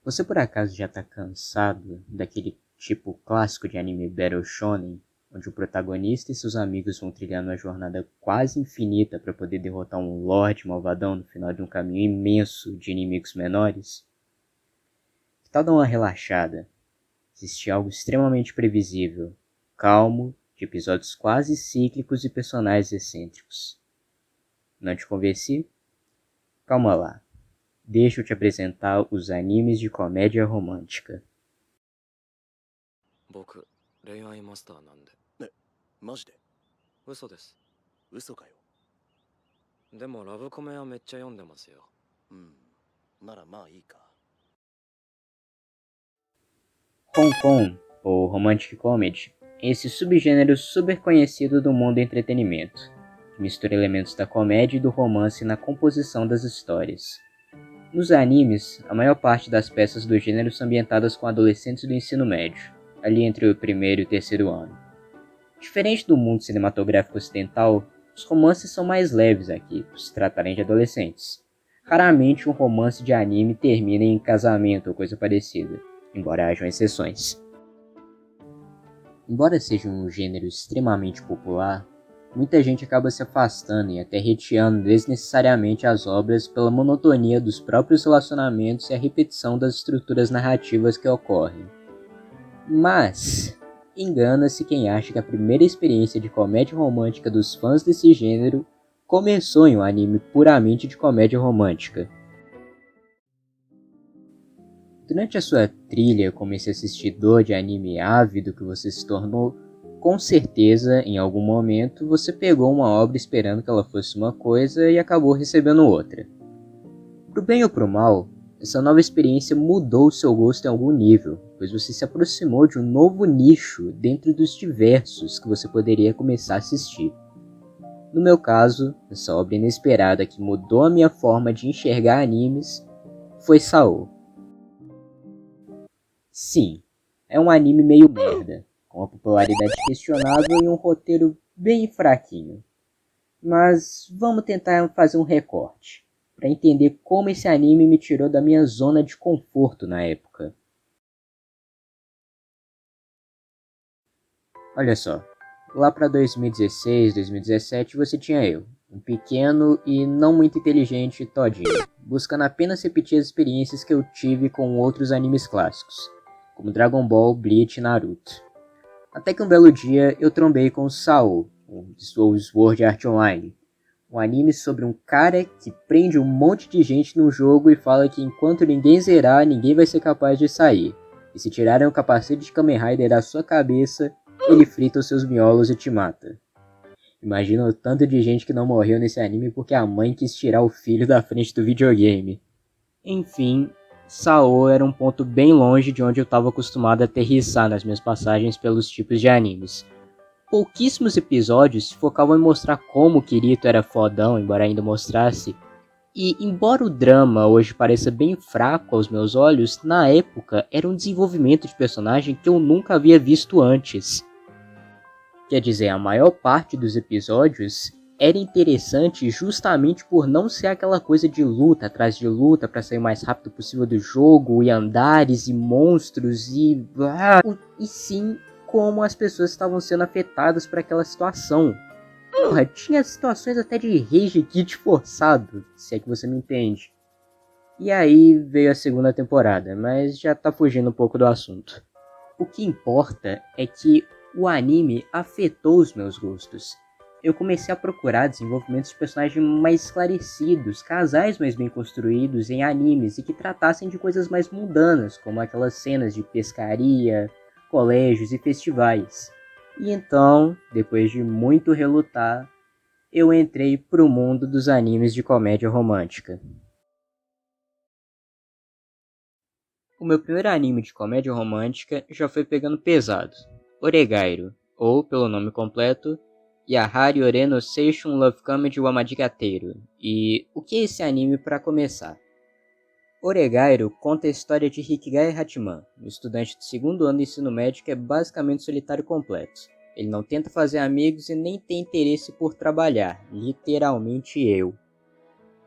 Você por acaso já tá cansado daquele tipo clássico de anime Battle Shonen, onde o protagonista e seus amigos vão trilhando uma jornada quase infinita para poder derrotar um Lorde malvadão no final de um caminho imenso de inimigos menores? Que tal dar uma relaxada? Assistir algo extremamente previsível, calmo, de episódios quase cíclicos e personagens excêntricos. Não te convenci? Calma lá. Deixa eu te apresentar os animes de comédia romântica. 僕恋愛マスターなんで。マジで嘘です。嘘かよ。でもラブコメはめっちゃ読んでますよ。ならまあいいか。 Rom-com, ou Romantic Comedy, é esse subgênero super conhecido do mundo do entretenimento, que mistura elementos da comédia e do romance na composição das histórias. Nos animes, a maior parte das peças do gênero são ambientadas com adolescentes do ensino médio, ali entre o primeiro e o terceiro ano. Diferente do mundo cinematográfico ocidental, os romances são mais leves aqui, por se tratarem de adolescentes. Raramente um romance de anime termina em casamento ou coisa parecida, embora hajam exceções. Embora seja um gênero extremamente popular, muita gente acaba se afastando e até reteando desnecessariamente as obras pela monotonia dos próprios relacionamentos e a repetição das estruturas narrativas que ocorrem. Mas engana-se quem acha que a primeira experiência de comédia romântica dos fãs desse gênero começou em um anime puramente de comédia romântica. Durante a sua trilha como esse assistidor de anime ávido que você se tornou, com certeza, em algum momento, você pegou uma obra esperando que ela fosse uma coisa e acabou recebendo outra. Pro bem ou pro mal, essa nova experiência mudou seu gosto em algum nível, pois você se aproximou de um novo nicho dentro dos diversos que você poderia começar a assistir. No meu caso, essa obra inesperada que mudou a minha forma de enxergar animes foi Sao. Sim, é um anime meio merda, com uma popularidade questionável e um roteiro bem fraquinho. Mas vamos tentar fazer um recorte, para entender como esse anime me tirou da minha zona de conforto na época. Olha só, lá para 2016, 2017 você tinha eu, um pequeno e não muito inteligente todinho, buscando apenas repetir as experiências que eu tive com outros animes clássicos, como Dragon Ball, Bleach e Naruto. Até que um belo dia eu trombei com o Sao, o Sword Art Online, um anime sobre um cara que prende um monte de gente num jogo e fala que enquanto ninguém zerar, ninguém vai ser capaz de sair. E se tirarem o capacete de Kamen Rider da sua cabeça, ele frita os seus miolos e te mata. Imagina o tanto de gente que não morreu nesse anime porque a mãe quis tirar o filho da frente do videogame. Enfim, Sao era um ponto bem longe de onde eu estava acostumado a aterrissar nas minhas passagens pelos tipos de animes. Pouquíssimos episódios se focavam em mostrar como o Kirito era fodão, embora ainda mostrasse, e embora o drama hoje pareça bem fraco aos meus olhos, na época era um desenvolvimento de personagem que eu nunca havia visto antes. Quer dizer, a maior parte dos episódios era interessante justamente por não ser aquela coisa de luta atrás de luta para sair o mais rápido possível do jogo, e andares, e monstros, e sim como as pessoas estavam sendo afetadas por aquela situação. Porra, tinha situações até de rage kit forçado, se é que você me entende. E aí veio a segunda temporada, mas já tá fugindo um pouco do assunto. O que importa é que o anime afetou os meus gostos. Eu comecei a procurar desenvolvimentos de personagens mais esclarecidos, casais mais bem construídos em animes e que tratassem de coisas mais mundanas, como aquelas cenas de pescaria, colégios e festivais. E então, depois de muito relutar, eu entrei pro mundo dos animes de comédia romântica. O meu primeiro anime de comédia romântica já foi pegando pesado, Oregairo, ou, pelo nome completo, Yahari Ore no Seishun Love Comedy Wamadigateiro. E o que é esse anime para começar? Oregairo conta a história de Hikigai Hachiman, um estudante do segundo ano do ensino médio que é basicamente solitário completo. Ele não tenta fazer amigos e nem tem interesse por trabalhar, literalmente eu.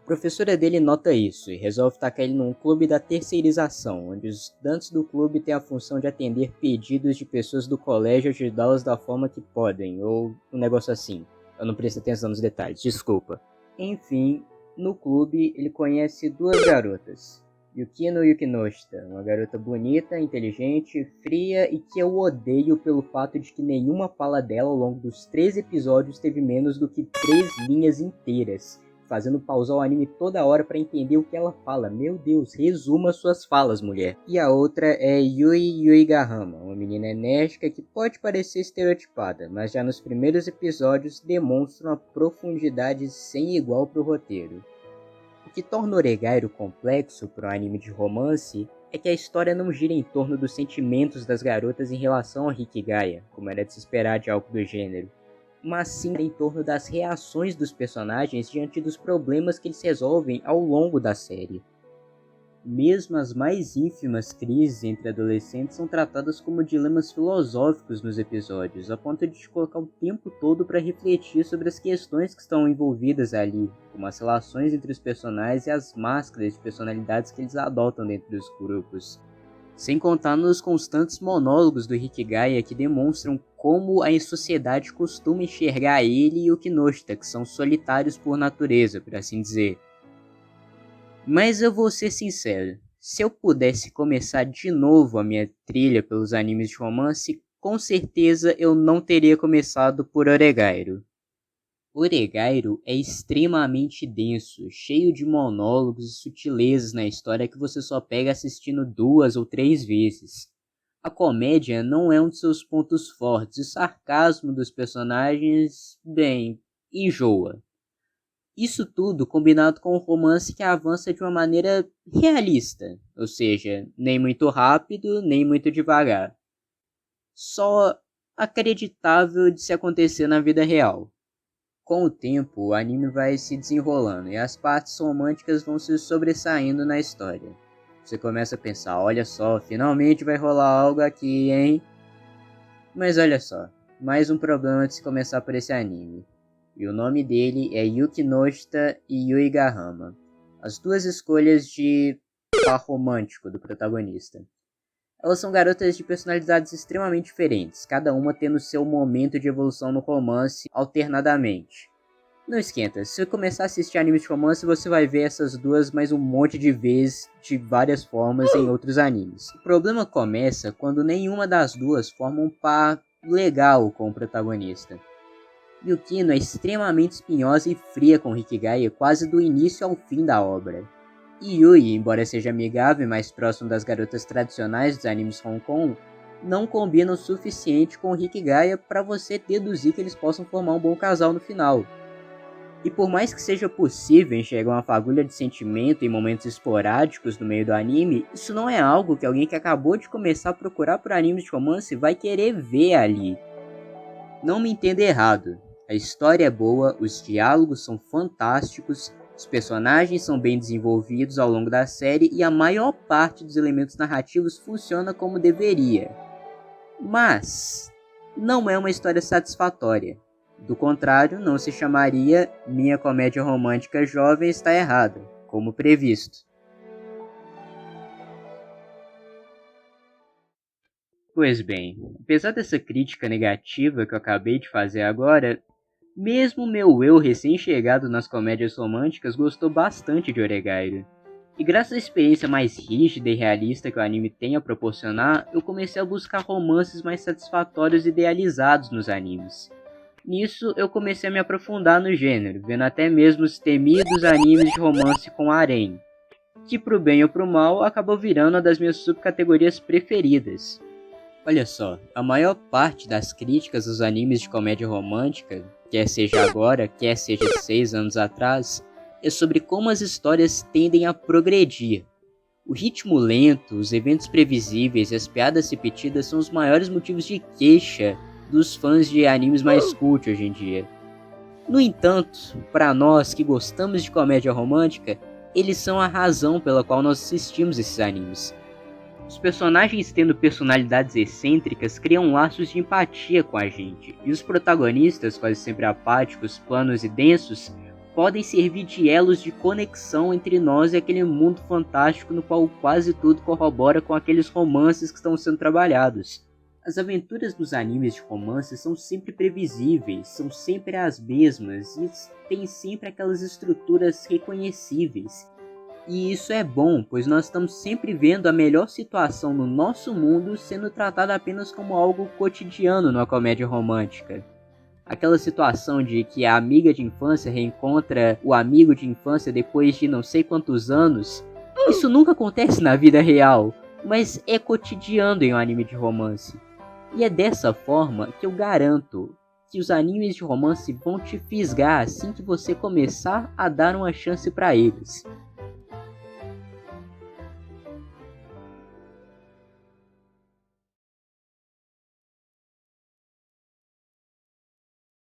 professora dele nota isso e resolve tacar ele num clube da terceirização, onde os estudantes do clube têm a função de atender pedidos de pessoas do colégio e ajudá-las da forma que podem, ou um negócio assim. Eu não presto atenção nos detalhes, desculpa. Enfim, no clube ele conhece duas garotas. Yukino Yukinoshita, uma garota bonita, inteligente, fria e que eu odeio pelo fato de que nenhuma fala dela ao longo dos 3 episódios teve menos do que 3 linhas inteiras, fazendo pausar o anime toda hora para entender o que ela fala. Meu Deus, resuma suas falas, mulher. E a outra é Yui Yuigahama, uma menina enérgica que pode parecer estereotipada, mas já nos primeiros episódios demonstra uma profundidade sem igual pro roteiro. O que torna Oregairo complexo para um anime de romance é que a história não gira em torno dos sentimentos das garotas em relação ao Hikigaya, como era de se esperar de algo do gênero, mas sim em torno das reações dos personagens diante dos problemas que eles resolvem ao longo da série. Mesmo as mais ínfimas crises entre adolescentes são tratadas como dilemas filosóficos nos episódios, a ponto de te colocar o tempo todo para refletir sobre as questões que estão envolvidas ali, como as relações entre os personagens e as máscaras de personalidades que eles adotam dentro dos grupos. Sem contar nos constantes monólogos do Hikigaya que demonstram como a sociedade costuma enxergar ele e o Kinoshita, que são solitários por natureza, por assim dizer. Mas eu vou ser sincero, se eu pudesse começar de novo a minha trilha pelos animes de romance, com certeza eu não teria começado por Oregairo. Oregairo é extremamente denso, cheio de monólogos e sutilezas na história que você só pega assistindo 2 ou 3 vezes. A comédia não é um de seus pontos fortes, e o sarcasmo dos personagens, bem, enjoa. Isso tudo combinado com um romance que avança de uma maneira realista, ou seja, nem muito rápido, nem muito devagar. Só acreditável de se acontecer na vida real. Com o tempo, o anime vai se desenrolando e as partes românticas vão se sobressaindo na história. Você começa a pensar, olha só, finalmente vai rolar algo aqui, hein? Mas olha só, mais um problema de se começar por esse anime. E o nome dele é Yukinoshita e Yuigahama, as duas escolhas de par romântico do protagonista. Elas são garotas de personalidades extremamente diferentes, cada uma tendo seu momento de evolução no romance alternadamente. Não esquenta, se você começar a assistir animes de romance, você vai ver essas duas mais um monte de vezes, de várias formas em outros animes. O problema começa quando nenhuma das duas forma um par legal com o protagonista. Yukino é extremamente espinhosa e fria com Hikigaya quase do início ao fim da obra. E Yui, embora seja amigável e mais próximo das garotas tradicionais dos animes Hong Kong, não combina o suficiente com Hikigaya para você deduzir que eles possam formar um bom casal no final. E por mais que seja possível enxergar uma fagulha de sentimento em momentos esporádicos no meio do anime, isso não é algo que alguém que acabou de começar a procurar por animes de romance vai querer ver ali. Não me entenda errado. A história é boa, os diálogos são fantásticos, os personagens são bem desenvolvidos ao longo da série e a maior parte dos elementos narrativos funciona como deveria. Mas não é uma história satisfatória. Do contrário, não se chamaria Minha Comédia Romântica Jovem Está Errada, como previsto. Pois bem, apesar dessa crítica negativa que eu acabei de fazer agora, mesmo meu eu recém-chegado nas comédias românticas gostou bastante de Oregairo. E graças à experiência mais rígida e realista que o anime tem a proporcionar, eu comecei a buscar romances mais satisfatórios e idealizados nos animes. Nisso, eu comecei a me aprofundar no gênero, vendo até mesmo os temidos animes de romance com harém, que pro bem ou pro mal acabou virando uma das minhas subcategorias preferidas. Olha só, a maior parte das críticas aos animes de comédia romântica, quer seja agora, quer seja 6 anos atrás, é sobre como as histórias tendem a progredir. O ritmo lento, os eventos previsíveis e as piadas repetidas são os maiores motivos de queixa dos fãs de animes mais cult hoje em dia. No entanto, para nós que gostamos de comédia romântica, eles são a razão pela qual nós assistimos esses animes. Os personagens tendo personalidades excêntricas criam laços de empatia com a gente, e os protagonistas, quase sempre apáticos, planos e densos, podem servir de elos de conexão entre nós e aquele mundo fantástico no qual quase tudo corrobora com aqueles romances que estão sendo trabalhados. As aventuras dos animes de romance são sempre previsíveis, são sempre as mesmas e têm sempre aquelas estruturas reconhecíveis. E isso é bom, pois nós estamos sempre vendo a melhor situação no nosso mundo sendo tratada apenas como algo cotidiano numa comédia romântica. Aquela situação de que a amiga de infância reencontra o amigo de infância depois de não sei quantos anos, isso nunca acontece na vida real, mas é cotidiano em um anime de romance. E é dessa forma que eu garanto que os animes de romance vão te fisgar assim que você começar a dar uma chance para eles.